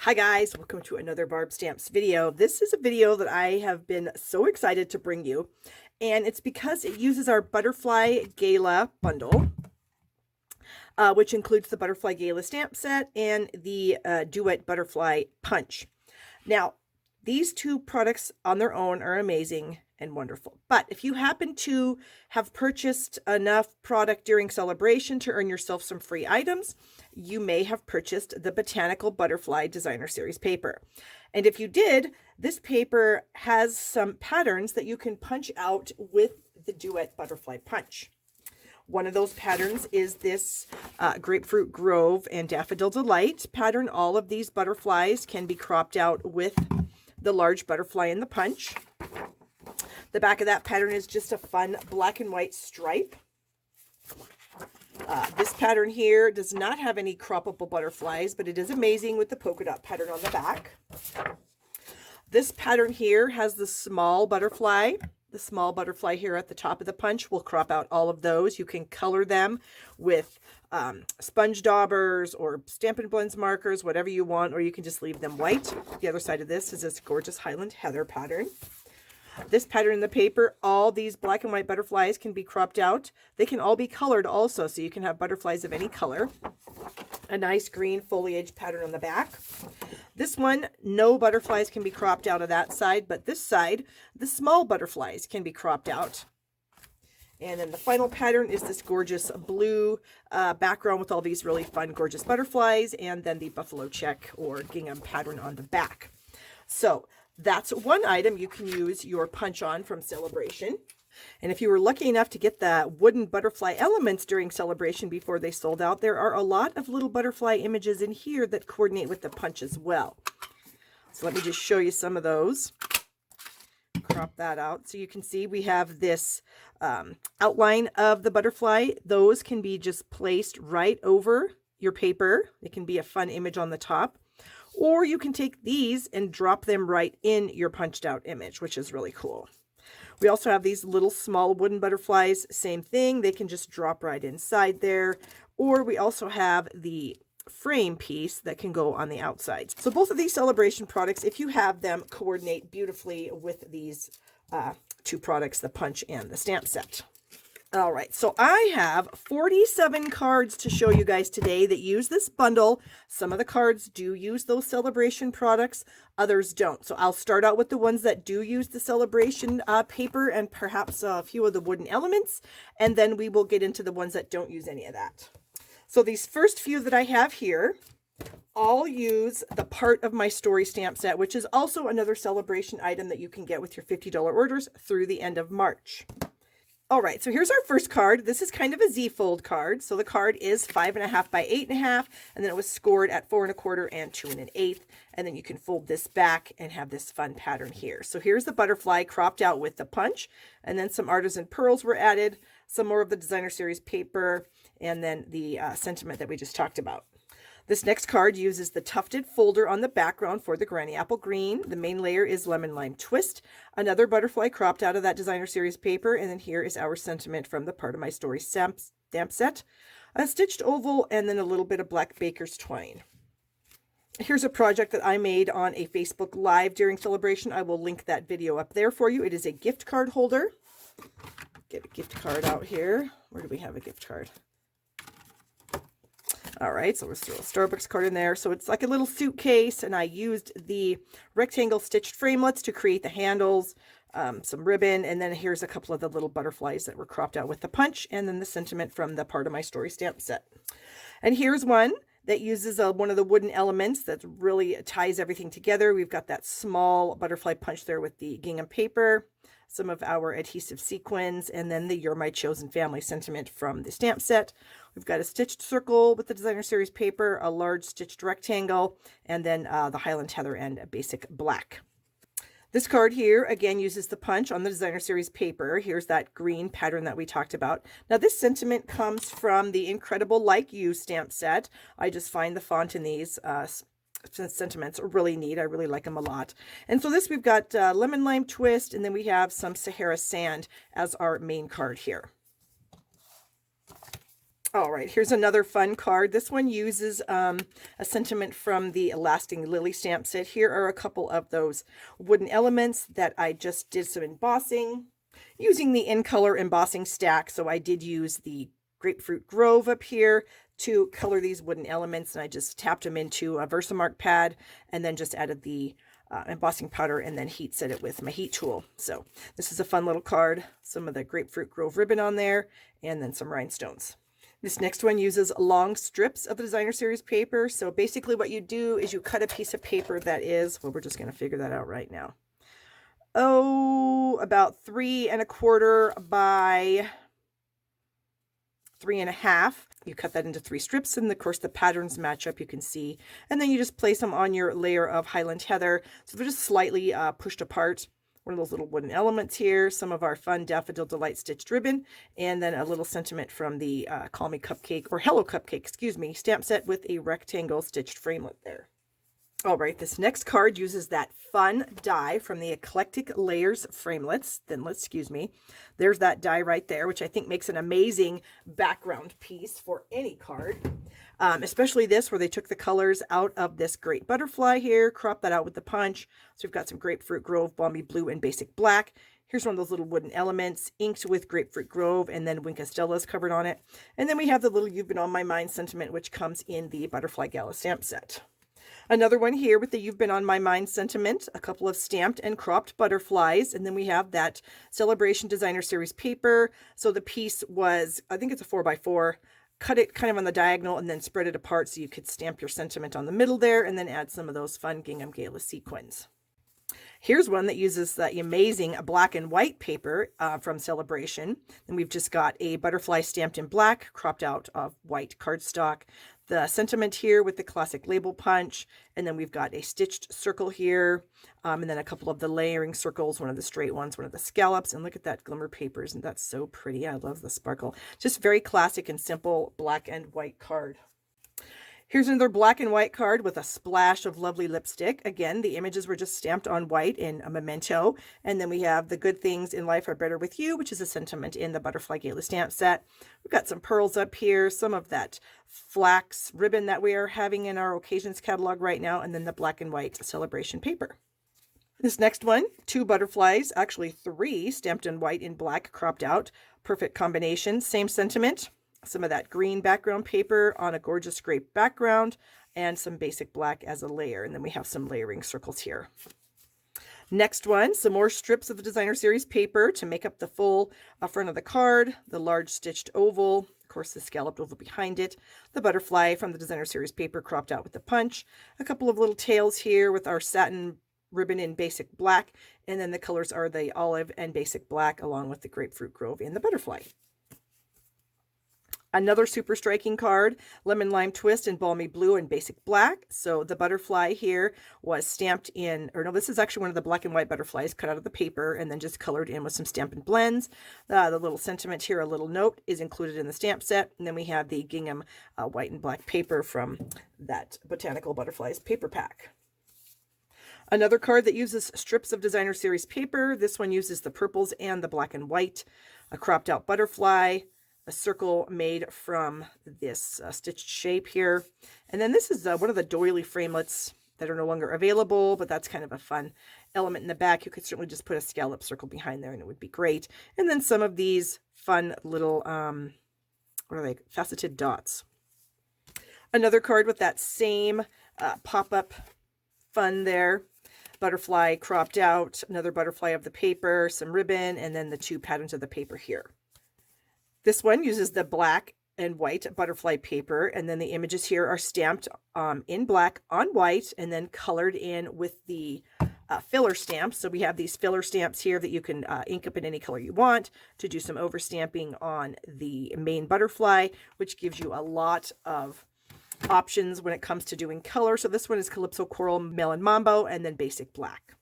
Hi guys, welcome to another Barb Stamps video. This is a video that I have been so excited to bring you, and it's because it uses our Butterfly Gala bundle, which includes the Butterfly Gala stamp set and the Duet Butterfly Punch. Now, these two products on their own are amazing and wonderful. But if you happen to have purchased enough product during celebration to earn yourself some free items, you may have purchased the Botanical Butterfly Designer Series paper. And if you did, this paper has some patterns that you can punch out with the Duet Butterfly Punch. One of those patterns is this Grapefruit Grove and Daffodil Delight pattern. All of these butterflies can be cropped out with the large butterfly in the punch. The back of that pattern is just a fun black and white stripe. This pattern here does not have any croppable butterflies, but it is amazing with the polka dot pattern on the back. This pattern here has the small butterfly. The small butterfly here at the top of the punch will crop out all of those. You can color them with sponge daubers or Stampin' Blends markers, whatever you want, or you can just leave them white. The other side of this is this gorgeous Highland Heather pattern. This pattern in the paper, all these black and white butterflies can be cropped out. They can all be colored also, so you can have butterflies of any color. A nice green foliage pattern on the back. This one, no butterflies can be cropped out of that side, but this side, the small butterflies can be cropped out. And then the final pattern is this gorgeous blue background with all these really fun, gorgeous butterflies, and then the buffalo check or gingham pattern on the back. So that's one item you can use your punch on from Sale-a-bration. And if you were lucky enough to get the wooden butterfly elements during Celebration before they sold out, there are a lot of little butterfly images in here that coordinate with the punch as well. So let me just show you some of those. Crop that out so you can see we have this outline of the butterfly. Those can be just placed right over your paper. It can be a fun image on the top. Or you can take these and drop them right in your punched out image, which is really cool. We also have these little small wooden butterflies, same thing. They can just drop right inside there. Or we also have the frame piece that can go on the outside. So both of these Celebration products, if you have them, coordinate beautifully with these two products, the punch and the stamp set. All right, so I have 47 cards to show you guys today that use this bundle. Some of the cards do use those Celebration products, others don't. So I'll start out with the ones that do use the Celebration paper and perhaps a few of the wooden elements, and then we will get into the ones that don't use any of that. So these first few that I have here all use the part of my story stamp set, which is also another Celebration item that you can get with your $50 orders through the end of March. All right, so here's our first card. This is kind of a Z-fold card. So the card is 5.5 by 8.5, and then it was scored at 4 1/4 and 2 1/8. And then you can fold this back and have this fun pattern here. So here's the butterfly cropped out with the punch, and then some artisan pearls were added, some more of the Designer Series paper, and then the sentiment that we just talked about. This next card uses the tufted folder on the background for the Granny Apple Green. The main layer is Lemon Lime Twist. Another butterfly cropped out of that Designer Series paper. And then here is our sentiment from the Part of My Story stamp set. A stitched oval and then a little bit of black baker's twine. Here's a project that I made on a Facebook Live during Celebration. I will link that video up there for you. It is a gift card holder. Get a gift card out here. Where do we have a gift card? All right, so let's throw a Starbucks card in there. So it's like a little suitcase, and I used the rectangle stitched framelits to create the handles, some ribbon, and then here's a couple of the little butterflies that were cropped out with the punch, and then the sentiment from the Part of My Story stamp set. And here's one that uses one of the wooden elements that really ties everything together. We've got that small butterfly punch there with the gingham paper, some of our adhesive sequins, and then the You're My Chosen Family sentiment from the stamp set. We've got a stitched circle with the Designer Series paper, a large stitched rectangle, and then the Highland Heather and a basic black. This card here, again, uses the punch on the Designer Series paper. Here's that green pattern that we talked about. Now, this sentiment comes from the Incredible Like You stamp set. I just find the font in these sentiments are really neat. I really like them a lot. And so this, we've got Lemon Lime Twist, and then we have some Sahara Sand as our main card here. All right, here's another fun card. This one uses a sentiment from the Lasting Lily stamp set. Here are a couple of those wooden elements that I just did some embossing using the In Color embossing stack. So I did use the Grapefruit Grove up here to color these wooden elements, and I just tapped them into a Versamark pad and then just added the embossing powder and then heat set it with my heat tool. So this is a fun little card. Some of the Grapefruit Grove ribbon on there and then some rhinestones. This next one uses long strips of the designer series paper. So basically what you do is you cut a piece of paper that is, well, we're just going to figure that out right now. Oh, about 3 1/4 by 3 1/2. You cut that into 3 strips, and of course the patterns match up, you can see. And then you just place them on your layer of Highland Heather. So they're just slightly pushed apart. One of those little wooden elements here, some of our fun Daffodil Delight stitched ribbon, and then a little sentiment from the Call Me Cupcake, or Hello Cupcake, excuse me, stamp set with a rectangle stitched framelit there. All right, this next card uses that fun die from the Eclectic Layers framelits. There's that die right there, which I think makes an amazing background piece for any card. Especially this, where they took the colors out of this great butterfly here, cropped that out with the punch. So we've got some Grapefruit Grove, Balmy Blue, and Basic Black. Here's one of those little wooden elements, inked with Grapefruit Grove, and then Wink Stellas covered on it. And then we have the little You've Been On My Mind sentiment, which comes in the Butterfly Gala stamp set. Another one here with the You've Been On My Mind sentiment, a couple of stamped and cropped butterflies, and then we have that Sale-a-bration Designer Series paper. So the piece was, I think it's a 4x4, cut it kind of on the diagonal and then spread it apart so you could stamp your sentiment on the middle there, and then add some of those fun Gingham Gala sequins. Here's one that uses the amazing black and white paper from Sale-a-bration. And we've just got a butterfly stamped in black, cropped out of white cardstock. The sentiment here with the classic label punch. And then we've got a stitched circle here. And then a couple of the layering circles, one of the straight ones, one of the scallops. And look at that glimmer paper. Isn't that so pretty? I love the sparkle. Just very classic and simple black and white card. Here's another black and white card with a splash of lovely lipstick. Again, the images were just stamped on white in a memento. And then we have the Good Things in Life Are Better With You, which is a sentiment in the Butterfly Gala stamp set. We've got some pearls up here, some of that flax ribbon that we are having in our occasions catalog right now, and then the black and white Sale-a-bration paper. This next one, 2 butterflies, actually 3, stamped in white and black, cropped out. Perfect combination, same sentiment. Some of that green background paper on a gorgeous grape background, and some basic black as a layer. And then we have some layering circles here. Next one, some more strips of the Designer Series paper to make up the full front of the card, the large stitched oval, of course the scalloped oval behind it, the butterfly from the Designer Series paper cropped out with the punch, a couple of little tails here with our satin ribbon in basic black, and then the colors are the olive and basic black along with the Grapefruit Grove and the butterfly. Another super striking card, Lemon Lime Twist in Balmy Blue and Basic Black. So the butterfly here was stamped in, or no, this is actually one of the black and white butterflies cut out of the paper and then just colored in with some Stampin' Blends. The little sentiment here, a little note, is included in the stamp set. And then we have the gingham white and black paper from that Botanical Butterflies paper pack. Another card that uses strips of Designer Series paper. This one uses the purples and the black and white, a cropped out butterfly, a circle made from this stitched shape here. And then this is one of the doily framelits that are no longer available, but that's kind of a fun element in the back. You could certainly just put a scallop circle behind there and it would be great. And then some of these fun little, what are they, faceted dots. Another card with that same pop-up fun there. Butterfly cropped out, another butterfly of the paper, some ribbon, and then the 2 patterns of the paper here. This one uses the black and white butterfly paper, and then the images here are stamped in black on white and then colored in with the filler stamps. So we have these filler stamps here that you can ink up in any color you want to do some overstamping on the main butterfly, which gives you a lot of options when it comes to doing color. So this one is Calypso Coral, Melon Mambo, and then Basic Black.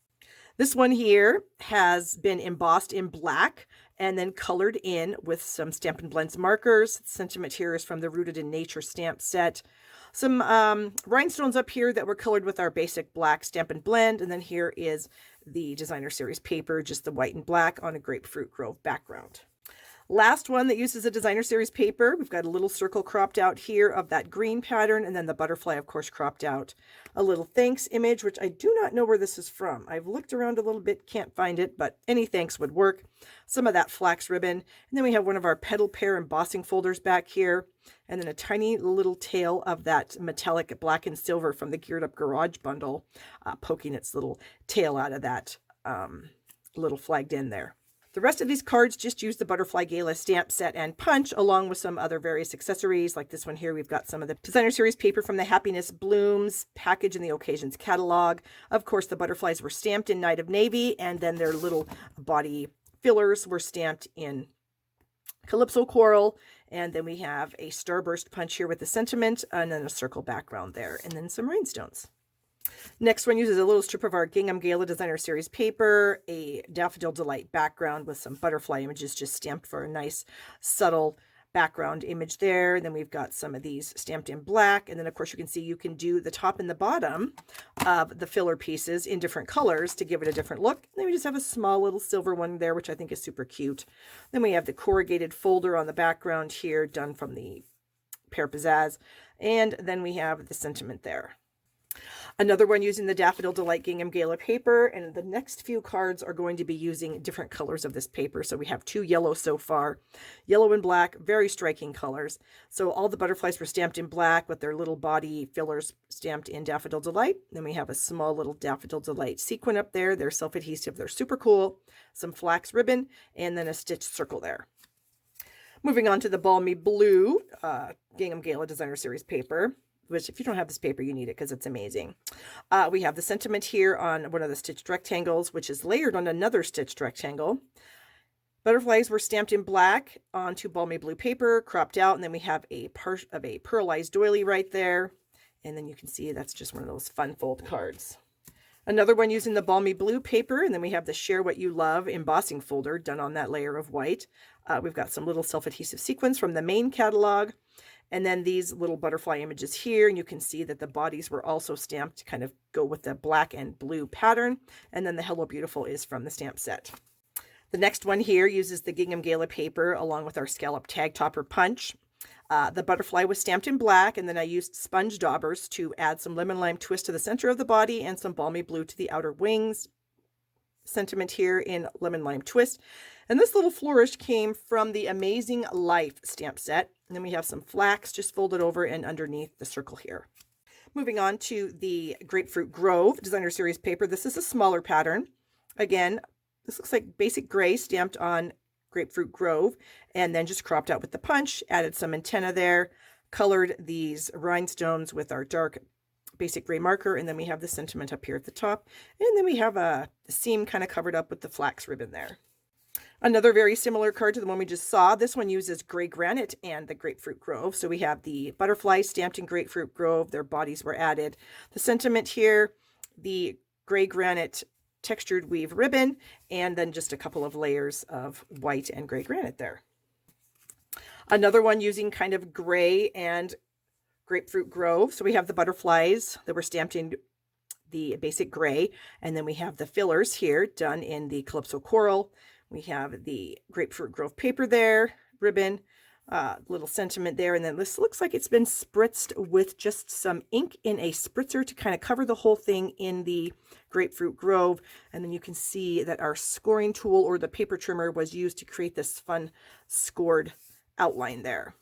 This one here has been embossed in black and then colored in with some Stampin' Blends markers. The sentiment here is from the Rooted in Nature stamp set. Some rhinestones up here that were colored with our basic black Stampin' Blend. And then here is the Designer Series paper, just the white and black on a Grapefruit Grove background. Last one that uses a designer series paper. We've got a little circle cropped out here of that green pattern, and then the butterfly, of course, cropped out. A little thanks image, which I do not know where this is from. I've looked around a little bit, can't find it, but any thanks would work. Some of that flax ribbon. And then we have one of our petal pair embossing folders back here, and then a tiny little tail of that metallic black and silver from the Geared Up Garage bundle, poking its little tail out of that little flagged in there. The rest of these cards just use the Butterfly Gala stamp set and punch, along with some other various accessories. Like this one here, we've got some of the designer series paper from the Happiness Blooms package in the Occasions catalog. Of course, the butterflies were stamped in Night of Navy, and then their little body fillers were stamped in Calypso Coral. And then we have a starburst punch here with the sentiment, and then a circle background there, and then some rhinestones. Next one uses a little strip of our Gingham Gala Designer Series paper, a Daffodil Delight background with some butterfly images just stamped for a nice subtle background image there. Then we've got some of these stamped in black. And then, of course, you can see you can do the top and the bottom of the filler pieces in different colors to give it a different look. And then we just have a small little silver one there, which I think is super cute. Then we have the corrugated folder on the background here, done from the Pear Pizzazz. And then we have the sentiment there. Another one using the Daffodil Delight Gingham Gala paper, and the next few cards are going to be using different colors of this paper. So we have 2 yellow so far, yellow and black, very striking colors. So all the butterflies were stamped in black with their little body fillers stamped in Daffodil Delight. Then we have a small little Daffodil Delight sequin up there. They're self-adhesive, they're super cool. Some flax ribbon, and then a stitched circle there. Moving on to the Balmy Blue Gingham Gala Designer Series paper, which if you don't have this paper, you need it because it's amazing. We have the sentiment here on one of the stitched rectangles, which is layered on another stitched rectangle. Butterflies were stamped in black onto Balmy Blue paper, cropped out, and then we have a part of a pearlized doily right there. And then you can see that's just one of those fun fold cards. Another one using the Balmy Blue paper, and then we have the Share What You Love embossing folder done on that layer of white. We've got some little self-adhesive sequins from the main catalog. And then these little butterfly images here, and you can see that the bodies were also stamped to kind of go with the black and blue pattern. And then the Hello Beautiful is from the stamp set. The next one here uses the Gingham Gala paper along with our scallop tag topper punch. The butterfly was stamped in black, and then I used sponge daubers to add some lemon lime twist to the center of the body and some balmy blue to the outer wings. Sentiment here in lemon lime twist. And this little flourish came from the Amazing Life stamp set. And then we have some flax just folded over and underneath the circle here. Moving on to the Grapefruit Grove Designer Series paper. This is a smaller pattern. Again, this looks like basic gray stamped on Grapefruit Grove, and then just cropped out with the punch, added some antenna there, colored these rhinestones with our dark basic gray marker, and then we have the sentiment up here at the top, and then we have the seam kind of covered up with the flax ribbon there. Another very similar card to the one we just saw. This one uses gray granite and the Grapefruit Grove. So we have the butterflies stamped in Grapefruit Grove. Their bodies were added. The sentiment here, the gray granite textured weave ribbon, and then just a couple of layers of white and gray granite there. Another one using kind of gray and Grapefruit Grove. So we have the butterflies that were stamped in the basic gray, and then we have the fillers here done in the Calypso Coral. We have the Grapefruit Grove paper there, ribbon, little sentiment there, and then this looks like it's been spritzed with just some ink in a spritzer to kind of cover the whole thing in the Grapefruit Grove. And then you can see that our scoring tool or the paper trimmer was used to create this fun scored outline there.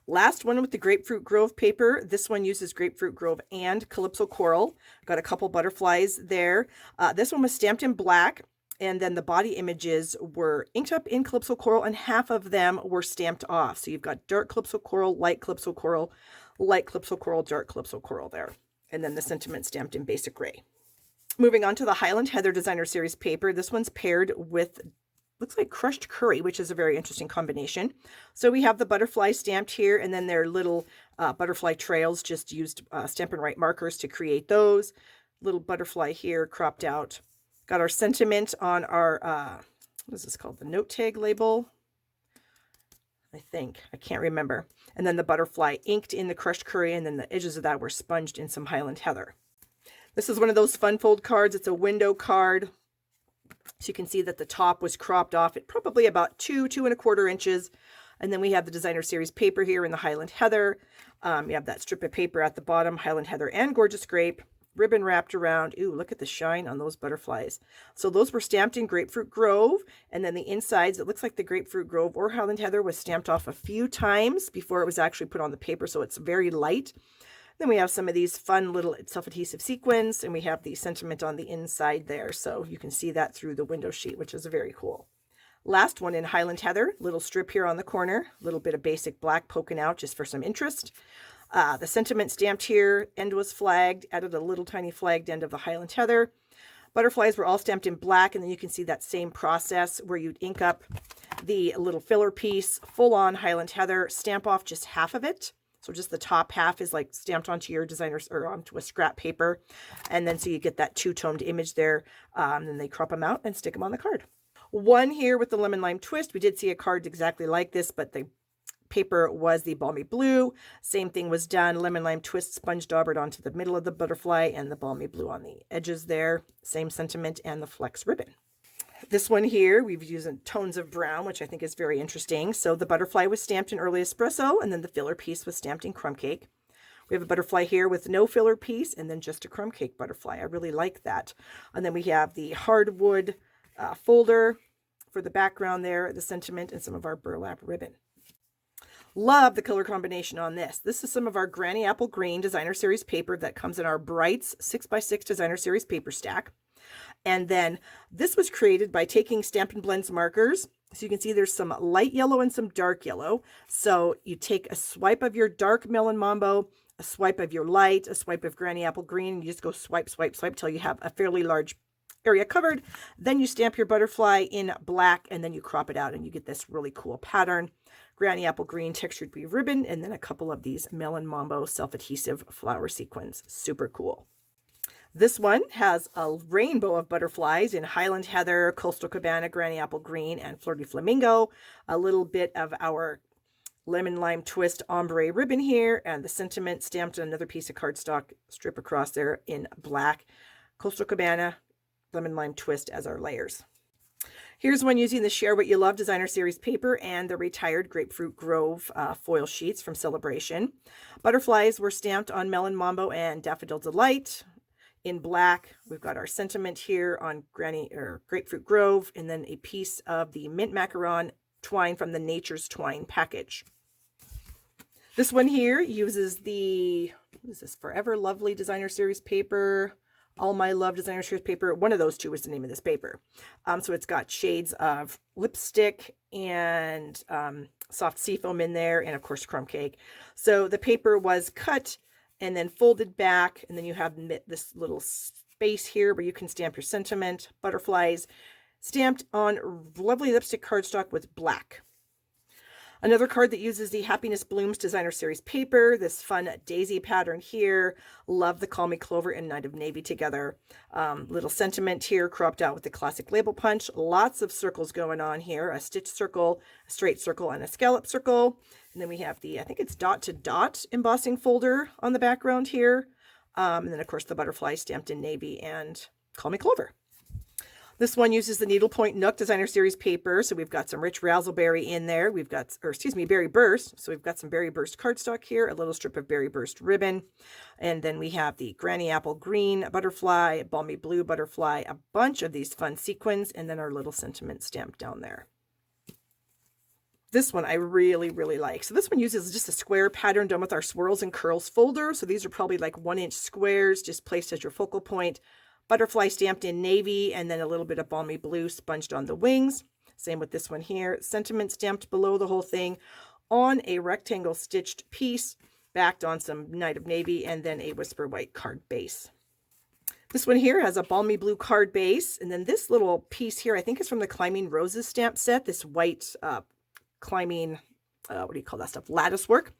Last one with the Grapefruit Grove paper. This one uses Grapefruit Grove and Calypso Coral. Got a couple butterflies there. This one was stamped in black, and then the body images were inked up in Calypso Coral, and half of them were stamped off. So you've got dark Calypso Coral, light Calypso Coral, light Calypso Coral, dark Calypso Coral there. And then the sentiment stamped in basic gray. Moving on to the Highland Heather Designer Series paper. This one's paired with, looks like crushed curry, which is a very interesting combination. So we have the butterfly stamped here, and then their little butterfly trails, just used Stampin' Write markers to create those. Little butterfly here cropped out. Got our sentiment on our, what is this called? The note tag label, I think. I can't remember. And then the butterfly inked in the crushed curry, and then the edges of that were sponged in some Highland Heather. This is one of those fun fold cards. It's a window card. So you can see that the top was cropped off at probably about 2.25 inches. And then we have the designer series paper here in the Highland Heather. You have that strip of paper at the bottom, Highland Heather and Gorgeous Grape. Ribbon wrapped around. Ooh, look at the shine on those butterflies. So those were stamped in Grapefruit Grove. And then the insides, it looks like the Grapefruit Grove or Highland Heather was stamped off a few times before it was actually put on the paper. So it's very light. Then we have some of these fun little self-adhesive sequins, and we have the sentiment on the inside there. So you can see that through the window sheet, which is very cool. Last one in Highland Heather, little strip here on the corner, a little bit of basic black poking out just for some interest. The sentiment stamped here, end was flagged, added a little tiny flagged end of the Highland Heather. Butterflies were all stamped in black, and then you can see that same process where you'd ink up the little filler piece, full on Highland Heather, stamp off just half of it. So just the top half is like stamped onto your designer's or onto a scrap paper. And then so you get that two-toned image there. Then they crop them out and stick them on the card. One here with the lemon lime twist. We did see a card exactly like this, but the paper was the balmy blue. Same thing was done. Lemon lime twist sponge daubered onto the middle of the butterfly and the balmy blue on the edges there. Same sentiment and the flex ribbon. This one here, we've used tones of brown, which I think is very interesting. So the butterfly was stamped in early espresso, and then the filler piece was stamped in crumb cake. We have a butterfly here with no filler piece, and then just a crumb cake butterfly. I really like that. And then we have the hardwood folder for the background there, the sentiment, and some of our burlap ribbon. Love the color combination on this. This is some of our Granny Apple Green Designer Series paper that comes in our Brights 6x6 Designer Series paper stack. And then this was created by taking Stampin' Blends markers. So you can see there's some light yellow and some dark yellow. So you take a swipe of your dark Melon Mambo, a swipe of your light, a swipe of Granny Apple Green, and you just go swipe, swipe, swipe till you have a fairly large area covered. Then you stamp your butterfly in black, and then you crop it out, and you get this really cool pattern. Granny Apple Green textured weave ribbon, and then a couple of these Melon Mambo self-adhesive flower sequins. Super cool. This one has a rainbow of butterflies in Highland Heather, Coastal Cabana, Granny Apple Green, and Flirty Flamingo. A little bit of our lemon lime twist ombre ribbon here, and the sentiment stamped on another piece of cardstock strip across there in black. Coastal Cabana, lemon lime twist as our layers. Here's one using the Share What You Love Designer Series paper and the retired Grapefruit Grove foil sheets from Sale-a-bration. Butterflies were stamped on Melon Mambo and Daffodil Delight. In black, we've got our sentiment here on Grapefruit Grove, and then a piece of the mint macaron twine from the Nature's Twine package. This one here uses the, what is this, Forever Lovely Designer Series paper, All My Love Designer Series paper. One of those two is the name of this paper. So it's got shades of lipstick and soft seafoam in there, and of course crumb cake. So the paper was cut and then folded back, and then you have this little space here where you can stamp your sentiment, butterflies, stamped on lovely lipstick cardstock with black. Another card that uses the Happiness Blooms Designer Series paper, this fun daisy pattern here. Love the Call Me Clover and Night of Navy together. Little sentiment here cropped out with the classic label punch. Lots of circles going on here. A stitch circle, a straight circle, and a scallop circle. And then we have the, I think it's dot to dot embossing folder on the background here. And then of course the butterfly stamped in navy and Call Me Clover. This one uses the Needlepoint Nook Designer Series paper. So we've got some rich razzleberry in there. We've got, berry burst. So we've got some berry burst cardstock here, a little strip of berry burst ribbon. And then we have the Granny Apple Green butterfly, balmy blue butterfly, a bunch of these fun sequins, and then our little sentiment stamp down there. This one I really, really like. So this one uses just a square pattern done with our Swirls and Curls folder. So these are probably like 1-inch squares just placed as your focal point. Butterfly stamped in navy, and then a little bit of balmy blue sponged on the wings. Same with this one here. Sentiment stamped below the whole thing on a rectangle stitched piece, backed on some Night of Navy, and then a Whisper White card base. This one here has a balmy blue card base, and then this little piece here I think is from the Climbing Roses stamp set, this white climbing, what do you call that stuff, lattice work.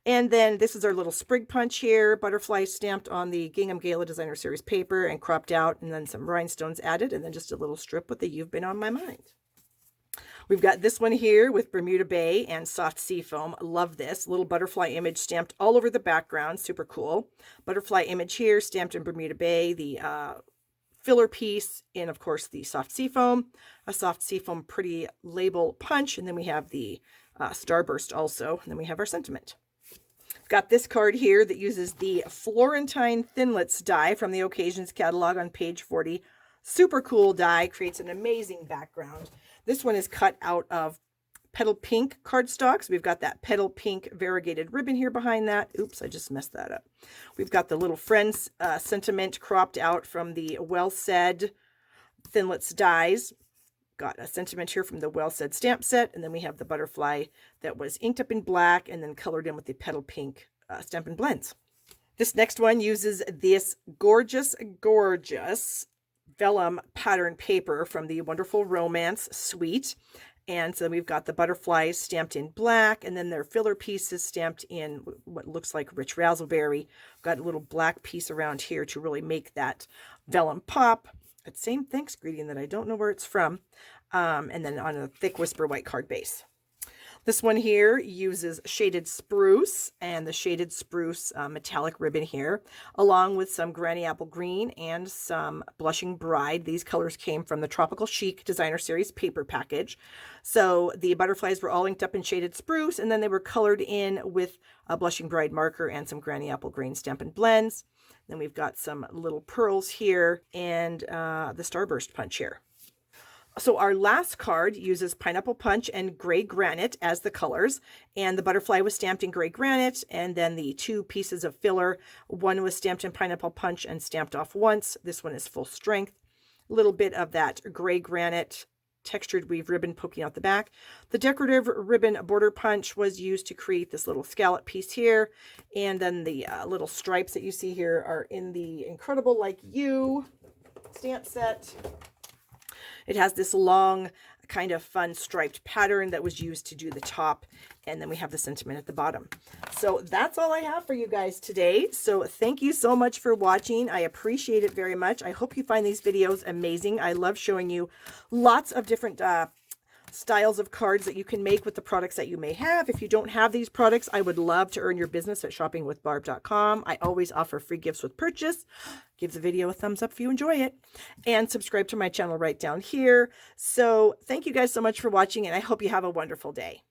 And then this is our little sprig punch here, butterfly stamped on the Gingham Gala Designer Series paper and cropped out, and then some rhinestones added, and then just a little strip with the You've Been on My Mind. We've got this one here with Bermuda Bay and soft seafoam. Love this. Little butterfly image stamped all over the background. Super cool. Butterfly image here stamped in Bermuda Bay. The filler piece in, of course, the soft seafoam, a soft seafoam pretty label punch, and then we have the starburst also, and then we have our sentiment. Got this card here that uses the Florentine Thinlits die from the Occasions catalog on page 40. Super cool die, creates an amazing background. This one is cut out of petal pink cardstock. So we've got that petal pink variegated ribbon here behind that. Oops, I just messed that up. We've got the little Friends sentiment cropped out from the Well Said Thinlits dies. Got a sentiment here from the Well Said stamp set, and then we have the butterfly that was inked up in black and then colored in with the petal pink Stampin' Blends. This next one uses this gorgeous vellum pattern paper from the Wonderful Romance suite. And so we've got the butterflies stamped in black, and then their filler pieces stamped in what looks like rich raspberry. Got a little black piece around here to really make that vellum pop. That same thanks greeting that I don't know where it's from. And then on a thick Whisper white card base. This one here uses Shaded Spruce and the Shaded Spruce metallic ribbon here, along with some Granny Apple Green and some Blushing Bride. These colors came from the Tropical Chic Designer Series paper package. So the butterflies were all inked up in Shaded Spruce, and then they were colored in with a Blushing Bride marker and some Granny Apple Green Stampin' Blends. Then we've got some little pearls here and the Starburst punch here. So our last card uses Pineapple Punch and Gray Granite as the colors, and the butterfly was stamped in Gray Granite, and then the two pieces of filler, one was stamped in Pineapple Punch and stamped off once. This one is full strength. A little bit of that Gray Granite textured weave ribbon poking out the back. The decorative ribbon border punch was used to create this little scallop piece here, and then the little stripes that you see here are in the Incredible Like You stamp set. It has this long, kind of fun striped pattern that was used to do the top, and then we have the sentiment at the bottom. So that's all I have for you guys today. So thank you so much for watching. I appreciate it very much. I hope you find these videos amazing. I love showing you lots of different styles of cards that you can make with the products that you may have. If you don't have these products, I would love to earn your business at shoppingwithbarb.com. I always offer free gifts with purchase. Give the video a thumbs up if you enjoy it, and subscribe to my channel right down here. So thank you guys so much for watching, and I hope you have a wonderful day.